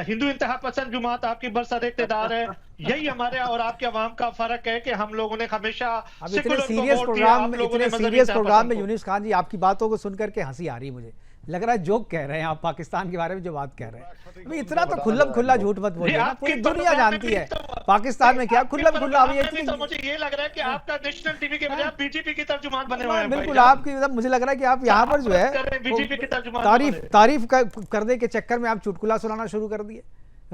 हिंदू इंतहा पसंद जुमात आपकी बरसर इक़्तिदार है। यही हमारे और आपके अवाम का फर्क है कि हम लोगों ने हमेशा अब इतने सेकुलर को सीरियस वोट दिया, प्रोग्राम आप में, लोगों ने इतने मजहबी सीरियस इंतहा प्रोग्राम पसंद में को। यूनुस खान जी आपकी बातों को सुनकर के हंसी आ रही है मुझे। लग रहा है जोक कह रहे हैं आप पाकिस्तान के बारे में जो बात कह रहे हैं। अभी इतना तो खुल्लम खुल्ला झूठ मत बोलिए ना, पूरी दुनिया जानती है पाकिस्तान में क्या खुल्लम खुल्ला। अभी इतनी तो मुझे ये लग रहा है कि आपका नेशनल टीवी के बजाय बीजेपी की तर्जुमान बने हुए हैं। बिल्कुल आपकी मतलब मुझे लग रहा है कि आप यहाँ पर जो है बीजेपी की तर्जुमान तारीफ करने के चक्कर में आप चुटकुला सुनाना शुरू कर दिए।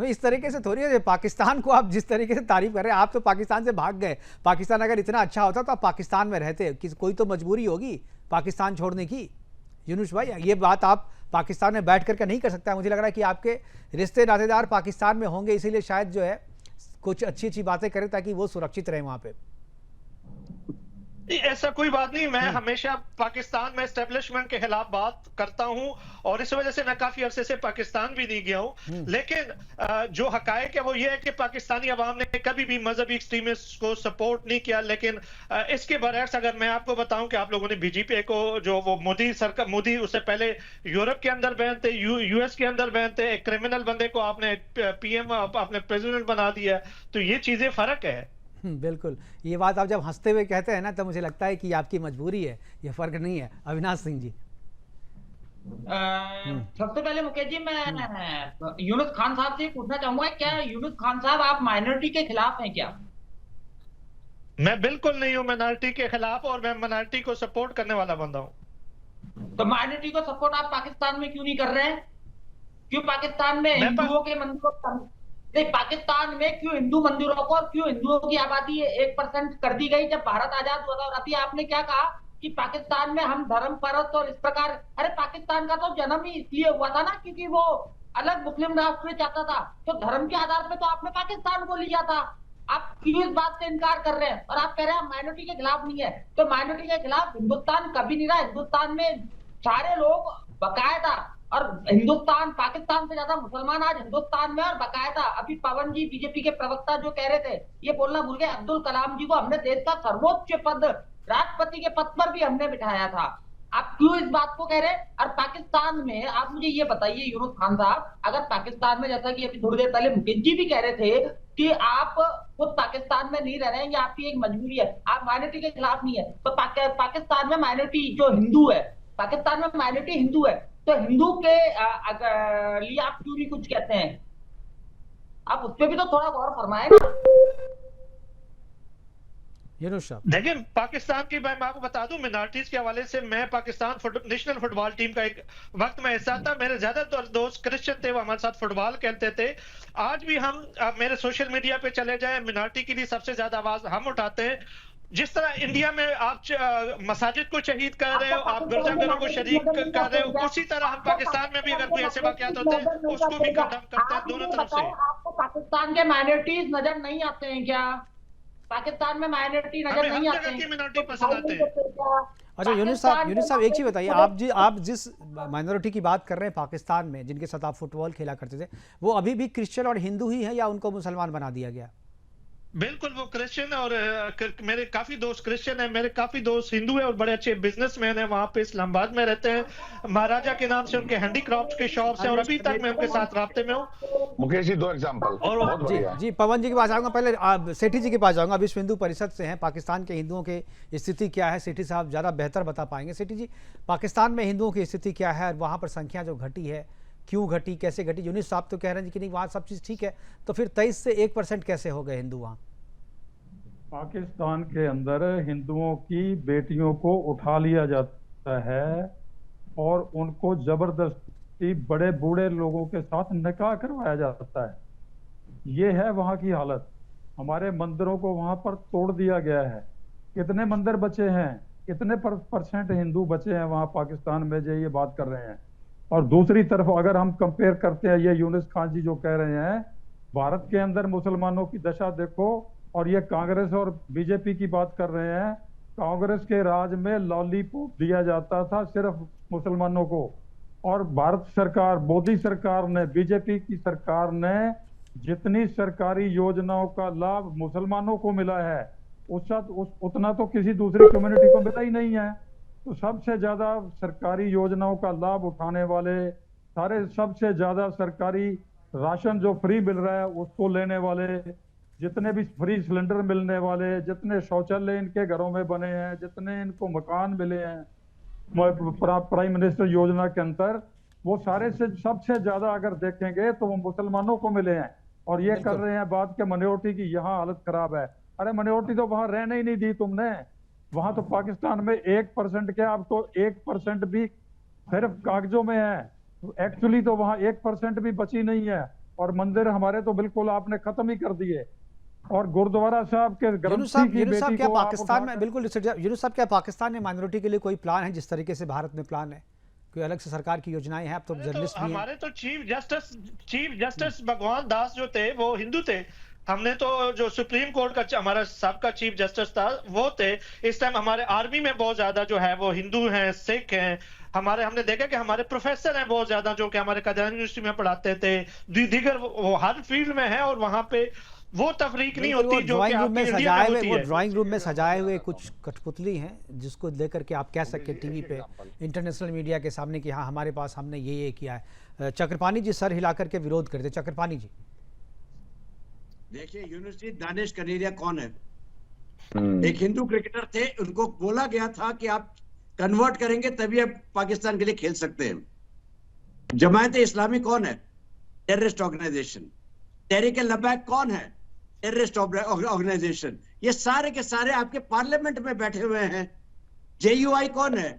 इस तरीके से थोड़ी है। पाकिस्तान को आप जिस तरीके से तारीफ कर रहे हैं, आप तो पाकिस्तान से भाग गए। पाकिस्तान अगर इतना अच्छा होता तो आप पाकिस्तान में रहते। कोई तो मजबूरी होगी पाकिस्तान छोड़ने की। यूनुस भाई ये बात आप पाकिस्तान में बैठ करके नहीं कर सकता। मुझे लग रहा है कि आपके रिश्ते नातेदार पाकिस्तान में होंगे, इसीलिए शायद जो है कुछ अच्छी अच्छी बातें करें ताकि वो सुरक्षित रहे वहां पे। ऐसा कोई बात नहीं। मैं हमेशा पाकिस्तान में एस्टेब्लिशमेंट के खिलाफ बात करता हूं और इस वजह से मैं काफी अरसे से पाकिस्तान भी नहीं गया हूं। लेकिन जो हकायक है वो ये है कि पाकिस्तानी अवाम ने कभी भी मजहबी एक्सट्रीमिस्ट को सपोर्ट नहीं किया। लेकिन इसके बरअक्स अगर मैं आपको बताऊं कि आप लोगों ने बीजेपी को जो वो मोदी उससे पहले यूरोप के अंदर बैन थे, यूएस के अंदर बैन थे, एक क्रिमिनल बंदे को आपने पीएम आपने प्रेसिडेंट बना दिया। तो ये चीजें फर्क है। बिल्कुल, ये बात आप जब हंसते हुए कहते हैं ना तो मुझे लगता है कि आपकी मजबूरी है, ये फर्क नहीं है। अविनाश सिंह जी। सबसे पहले मुकेश जी मैं यूनुस खान साहब से पूछना चाहूंगा, क्या यूनुस खान साहब आप माइनॉरिटी के खिलाफ हैं क्या? मैं बिल्कुल नहीं हूं माइनॉरिटी के खिलाफ और मैं माइनॉरिटी को सपोर्ट करने वाला बंदा हूं। तो माइनॉरिटी को सपोर्ट आप पाकिस्तान में क्यों नहीं कर रहे हैं? क्यों पाकिस्तान में हिंदुओं के मंदिरों नहीं, पाकिस्तान में क्यों हिंदू मंदिरों को और क्यों हिंदुओं की आबादी 1% कर दी गई जब भारत आजाद हुआ था? और अभी आपने क्या कहा कि पाकिस्तान में हम धर्म परस्त और इस प्रकार। अरे पाकिस्तान का तो जन्म ही इसलिए हुआ था ना क्योंकि वो अलग मुस्लिम राष्ट्र चाहता था। तो धर्म के आधार पे तो आपने पाकिस्तान को लिया था। आप क्यों इस बात से इनकार कर रहे हैं? और आप कह रहे हैं माइनॉरिटी के खिलाफ नहीं है। तो माइनॉरिटी के खिलाफ हिंदुस्तान कभी नहीं रहा। हिंदुस्तान में सारे लोग बाकायदा, और हिंदुस्तान पाकिस्तान से ज्यादा मुसलमान आज हिंदुस्तान में और बाकायदा। अभी पवन जी बीजेपी के प्रवक्ता जो कह रहे थे, ये बोलना भूल गए, अब्दुल कलाम जी को हमने देश का सर्वोच्च पद राष्ट्रपति के पद पर भी हमने बिठाया था। आप क्यों इस बात को कह रहे हैं? और पाकिस्तान में आप मुझे ये बताइए यूनुस खान साहब, अगर पाकिस्तान में जैसा कि अभी थोड़ी देर पहले मुकेश जी भी कह रहे थे कि आप खुद पाकिस्तान में नहीं रह रहे हैं, ये आपकी एक मजबूरी है, आप माइनॉरिटी के खिलाफ नहीं है, तो पाकिस्तान में माइनॉरिटी जो हिंदू है, पाकिस्तान में माइनॉरिटी हिंदू है, तो हिंदू के लिए आप क्यों नहीं कुछ कहते हैं? आप उस पर भी तो थोड़ा गौर फरमाए ना। देखिए, पाकिस्तान की मैं आपको बता दूं, मिनॉरिटीज के हवाले से मैं पाकिस्तान नेशनल फुटबॉल टीम का एक वक्त में हिस्सा था। मेरे ज्यादातर दोस्त क्रिश्चियन थे, वो हमारे साथ फुटबॉल खेलते थे। आज भी हम मेरे सोशल मीडिया पे चले जाए, मिनॉरिटी के लिए सबसे ज्यादा आवाज हम उठाते हैं। जिस तरह इंडिया में आप मसाजिद को शहीद कर रहे हो, आप गिरजाघरों को शरीक कर रहे हो, उसी तरह हम पाकिस्तान में भी अगर कोई ऐसे वाकयात होते हैं उसको भी कंडम करते हैं दोनों तरफ से। आपको पाकिस्तान के माइनॉरिटीज नजर नहीं आते हैं क्या? पाकिस्तान में माइनॉरिटी नजर नहीं आते हैं? मिनॉरिटी पसंद आते हैं। अच्छा यूनुस साहब एक चीज बताइए, आप जिस माइनॉरिटी की बात कर रहे हैं पाकिस्तान में जिनके साथ आप फुटबॉल खेला करते थे, वो अभी भी क्रिश्चियन और हिंदू ही है या उनको मुसलमान बना दिया गया? बिल्कुल, वो क्रिश्चियन और मेरे काफी दोस्त क्रिश्चियन हैं, मेरे काफी दोस्त हिंदू हैं और बड़े अच्छे बिजनेसमैन हैं, वहां पे इस्लामाबाद में रहते हैं। महाराजा के नाम से उनके हैंडीक्राफ्ट के शॉप्स हैं और अभी तक मैं उनके साथ राब्ते में हूँ। मुकेश जी 2 एग्जांपल। जी पवन जी के पास आऊंगा, पहले सेठी जी के पास जाऊंगा। विश्व हिंदू परिषद से हैं, पाकिस्तान के हिंदुओं की स्थिति क्या है सेठी साहब ज्यादा बेहतर बता पाएंगे। सेठी जी, पाकिस्तान में हिंदुओं की स्थिति क्या है, वहां पर संख्या जो घटी है क्यों घटी, कैसे घटी? यूनुस साहब तो कह रहे हैं कि नहीं वहाँ सब चीज़ ठीक है, तो फिर 23 से 1% कैसे हो गए हिंदू वहाँ? पाकिस्तान के अंदर हिंदुओं की बेटियों को उठा लिया जाता है और उनको जबरदस्ती बड़े बूढ़े लोगों के साथ निकाह करवाया जाता है। ये है वहाँ की हालत। हमारे मंदिरों को वहाँ पर तोड़ दिया गया है। कितने मंदिर बचे हैं, कितने परसेंट हिंदू बचे हैं वहाँ पाकिस्तान में, जो ये बात कर रहे हैं। और दूसरी तरफ अगर हम कंपेयर करते हैं, ये यूनुस खान जी जो कह रहे हैं भारत के अंदर मुसलमानों की दशा देखो। और ये कांग्रेस और बीजेपी की बात कर रहे हैं। कांग्रेस के राज में लॉलीपॉप दिया जाता था सिर्फ मुसलमानों को, और भारत सरकार, मोदी सरकार ने, बीजेपी की सरकार ने जितनी सरकारी योजनाओं का लाभ मुसलमानों को मिला है उतना तो किसी दूसरी कम्युनिटी को मिला ही नहीं है। तो सबसे ज्यादा सरकारी योजनाओं का लाभ उठाने वाले, सबसे ज्यादा सरकारी राशन जो फ्री मिल रहा है उसको लेने वाले, जितने भी फ्री सिलेंडर मिलने वाले, जितने शौचालय इनके घरों में बने हैं, जितने इनको मकान मिले हैं प्राइम मिनिस्टर योजना के अंतर, वो सारे से सबसे ज्यादा अगर देखेंगे तो वो मुसलमानों को मिले हैं। और ये कर रहे हैं बात के माइनॉरिटी की यहाँ हालत खराब है। अरे माइनॉरिटी तो वहां रहने ही नहीं दी तुमने। वहां तो पाकिस्तान में 1% क्या, अब तो 1% भी सिर्फ कागजों में है। एक्चुअली तो वहां 1% भी बची नहीं है। और मंदिर हमारे तो बिल्कुल आपने खत्म ही कर दिए। और गुरुद्वारा साहब के यूनुस साहब क्या पाकिस्तान में, बिल्कुल यूनुस साहब क्या पाकिस्तान में माइनॉरिटी के लिए कोई प्लान है जिस तरीके से भारत में प्लान है? कोई अलग से सरकार की योजनाएं हैं? आप तो जर्नलिस्ट भी हैं। हमारे तो चीफ जस्टिस भगवान दास जो थे वो हिंदू थे। हमने तो जो सुप्रीम कोर्ट का हमारा सबका चीफ जस्टिस था वो थे। इस टाइम हमारे आर्मी में बहुत ज्यादा जो है वो हिंदू हैं, सिख हैं। हमने देखा कि हमारे प्रोफेसर हैं बहुत ज्यादा जो कि हमारे कादियानी यूनिवर्सिटी में पढ़ाते थे। दीगर वो हर फील्ड में है और वहां पे वो तफरीक नहीं होती जो कि आपकी इंडिया में होती है। वो ड्राइंग रूम में सजाए हुए कुछ कठपुतली हैं जिसको लेकर के आप कह सकते टीवी पे, इंटरनेशनल मीडिया के सामने कि हाँ हमारे पास हमने ये किया है। चक्रपाणी जी सर हिला करके विरोध करते। चक्रपाणी जी देखिए, यूनिवर्सिटी दानिश कनेरिया कौन है? एक हिंदू क्रिकेटर थे, उनको बोला गया था कि आप कन्वर्ट करेंगे तभी आप पाकिस्तान के लिए खेल सकते हैं। जमायत इस्लामी कौन है? Terrorist organisation. तहरीक लब्बैक कौन है? Terrorist organisation. ये सारे के सारे आपके पार्लियामेंट में बैठे हुए हैं। जेयूआई कौन है?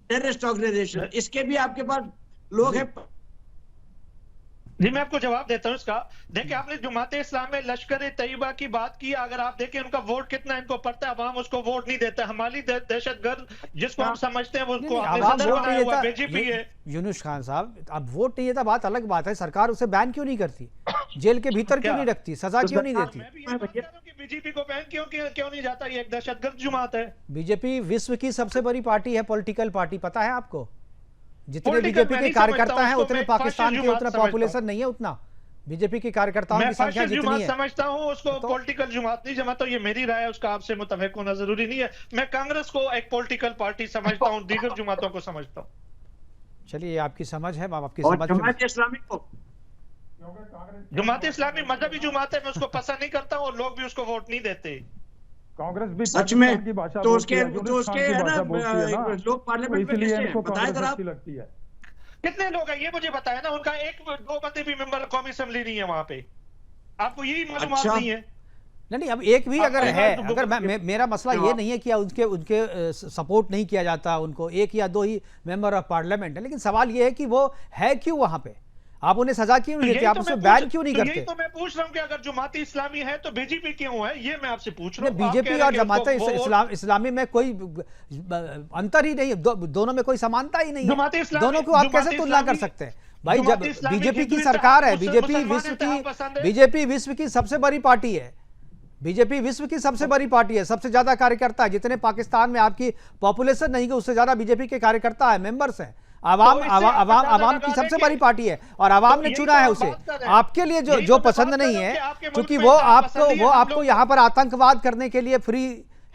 Terrorist organisation. इसके भी आपके पास लोग हैं। जी मैं आपको जवाब देता हूं इसका। देखिए, आपने जमात इस्लाम में लश्कर तैयबा की बात की। अगर आप देखें उनका वोट कितना इनको पड़ता है, अवाम उसको वोट नहीं देता। हमारी दहशतगर्द जिसको हम समझते हैं उसको बीजेपी है। यूनुस खान साहब, अब वोट नहीं देता बात अलग बात है। सरकार उसे बैन क्यों नहीं करती? जेल के भीतर क्यों नहीं रखती? सजा क्यों नहीं देती? बीजेपी को बैन क्यों नहीं जाता? ये एक दहशतगर्द जमात है। बीजेपी विश्व की सबसे बड़ी पार्टी है, पॉलिटिकल पार्टी, पता है आपको? जितने बीजेपी के कार्यकर्ता हैं उतने पाकिस्तान के उतना पॉपुलेशन नहीं है उतना। बीजेपी के कार्यकर्ताओं की संख्या जितनी है। समझता हूं उसको पॉलिटिकल जुमात नहीं जमाता। ये मेरी राय है, उसका आपसे मुतफिक होना जरूरी नहीं है। मैं कांग्रेस को एक पॉलिटिकल पार्टी समझता हूं, दीगर जुमातों को समझता हूं। चलिए, आपकी समझ है, आपकी समझ। जमात इस्लामी को, जमात इस्लामी मजहबी जुमात है, मैं उसको पसंद नहीं करता और लोग भी उसको वोट नहीं देते। कांग्रेस भी सच में तो उसके है ना, लोग पार्लियामेंट में किसके हैं बताएं जरा आप। लगती है कितने लोग हैं ये मुझे बताया ना। उनका एक दो बंदे भी मेंबर कौमी असेंबली नहीं है वहां पे। आपको यही मालूमात नहीं है? नहीं, अब एक भी अगर है, अगर मेरा मसला ये नहीं है कि उनके सपोर्ट नहीं किया जाता उनको, एक या दो ही मेंबर ऑफ पार्लियामेंट है, लेकिन सवाल ये है कि वो है क्यों वहां पे? आप उन्हें सजा क्यों नहीं देते? आप उसे बैन क्यों नहीं करते? यही तो मैं पूछ रहा हूं कि अगर जमात इस्लामी है तो बीजेपी क्यों है, ये मैं आपसे पूछ रहा हूं। बीजेपी और जमात इस्लामी में कोई अंतर ही नहीं, दोनों में कोई समानता ही नहीं है। दोनों को आप कैसे तुलना कर सकते हैं भाई? जब बीजेपी की सरकार है, बीजेपी विश्व की सबसे बड़ी पार्टी है। बीजेपी विश्व की सबसे बड़ी पार्टी है, सबसे ज्यादा कार्यकर्ता है। जितने पाकिस्तान में आपकी पॉपुलेशन नहीं है उससे ज्यादा बीजेपी के कार्यकर्ता है, मेंबर्स हैं। आवाम की सबसे बड़ी पार्टी है और आवाम ने चुना है उसे। आपके लिए जो पसंद नहीं है, क्योंकि वो आपको यहाँ पर आतंकवाद करने के लिए फ्री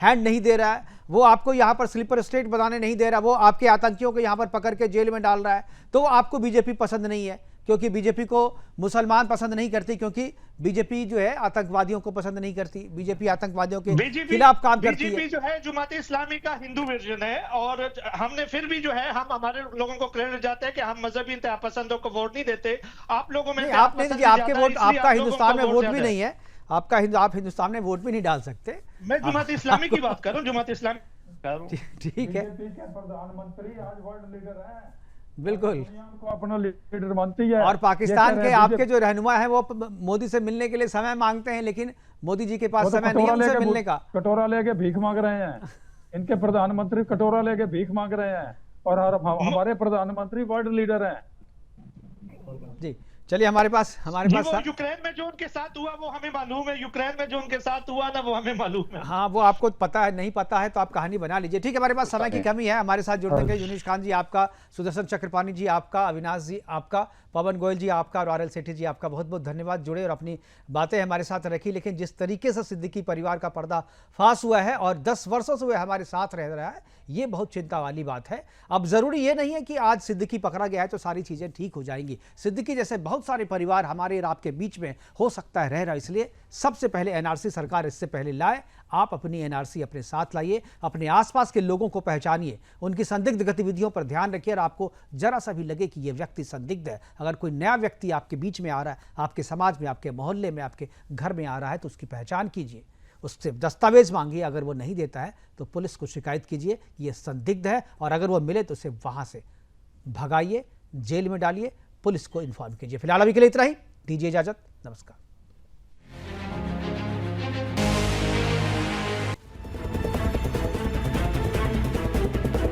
हैंड नहीं दे रहा है, वो आपको यहाँ पर स्लीपर स्टेट बनाने नहीं दे रहा, वो आपके आतंकियों को यहाँ पर पकड़ के जेल में डाल रहा है, तो आपको बीजेपी पसंद नहीं है। क्योंकि बीजेपी को मुसलमान पसंद नहीं करती, क्योंकि बीजेपी जो है आतंकवादियों को पसंद नहीं करती। बीजेपी आतंकवादियों के खिलाफ काम करती है। बीजेपी जो है जमात इस्लामी का हिंदू वर्जन है और हमने फिर भी जो है हम हमारे लोगों को क्रेडिट जाते हैं कि हम मजहबी इंतहा पसंदों को वोट नहीं देते। आप लोगों में आपके वोट, आपका हिंदुस्तान में वोट भी नहीं है, आप हिंदुस्तान में वोट भी नहीं डाल सकते। मैं जमात इस्लामी की बात कर रहा हूँ, जमात इस्लामी। ठीक है, प्रधानमंत्री आज वर्ल्ड लीडर है, बिल्कुल अपना लीडर मानती है। और पाकिस्तान के आपके जो रहनुमा है वो मोदी से मिलने के लिए समय मांगते हैं, लेकिन मोदी जी के पास समय नहीं है उनसे मिलने का। कटोरा लेके भीख मांग रहे हैं इनके प्रधानमंत्री, कटोरा लेके भीख मांग रहे हैं। और हमारे प्रधानमंत्री वर्ल्ड लीडर हैं। जी चलिए हमारे पास वो यूक्रेन में जो उनके साथ हुआ वो हमें मालूम है, यूक्रेन में जो उनके साथ हुआ ना वो हमें मालूम है। हाँ, वो आपको पता है, नहीं पता है तो आप कहानी बना लीजिए। ठीक है, हमारे पास समय की कमी है। हमारे साथ जुड़ने के लिए यूनिश खान जी आपका, सुदर्शन चक्रपाणी जी आपका, अविनाश जी आपका, पवन गोयल जी आपका और RL सेठी जी आपका बहुत बहुत धन्यवाद, जुड़े और अपनी बातें हमारे साथ रखी। लेकिन जिस तरीके से सिद्दीकी परिवार का पर्दाफाश हुआ है और 10 वर्षों से वह हमारे साथ रह रहा है, ये बहुत चिंता वाली बात है। अब जरूरी ये नहीं है कि आज सिद्दीकी पकड़ा गया है तो सारी चीजें ठीक हो जाएंगी। सिद्दीकी जैसे बहुत सारे परिवार हमारे और आपके बीच में हो सकता है रह रहा, इसलिए सबसे पहले NRC सरकार इससे पहले लाए। आप अपनी NRC अपने साथ लाइए, अपने आसपास के लोगों को पहचानिए, उनकी संदिग्ध गतिविधियों पर ध्यान रखिए और आपको जरा सा भी लगे कि ये व्यक्ति संदिग्ध है, अगर कोई नया व्यक्ति आपके बीच में आ रहा है, आपके समाज में, आपके मोहल्ले में, आपके घर में आ रहा है, तो उसकी पहचान कीजिए, उससे दस्तावेज मांगिए। अगर वो नहीं देता है तो पुलिस को शिकायत कीजिए कि ये संदिग्ध है, और अगर वो मिले तो उसे वहां से भगाइए, जेल में डालिए, पुलिस को इन्फॉर्म कीजिए। फिलहाल अभी के लिए इतना ही, दीजिए इजाजत, नमस्कार।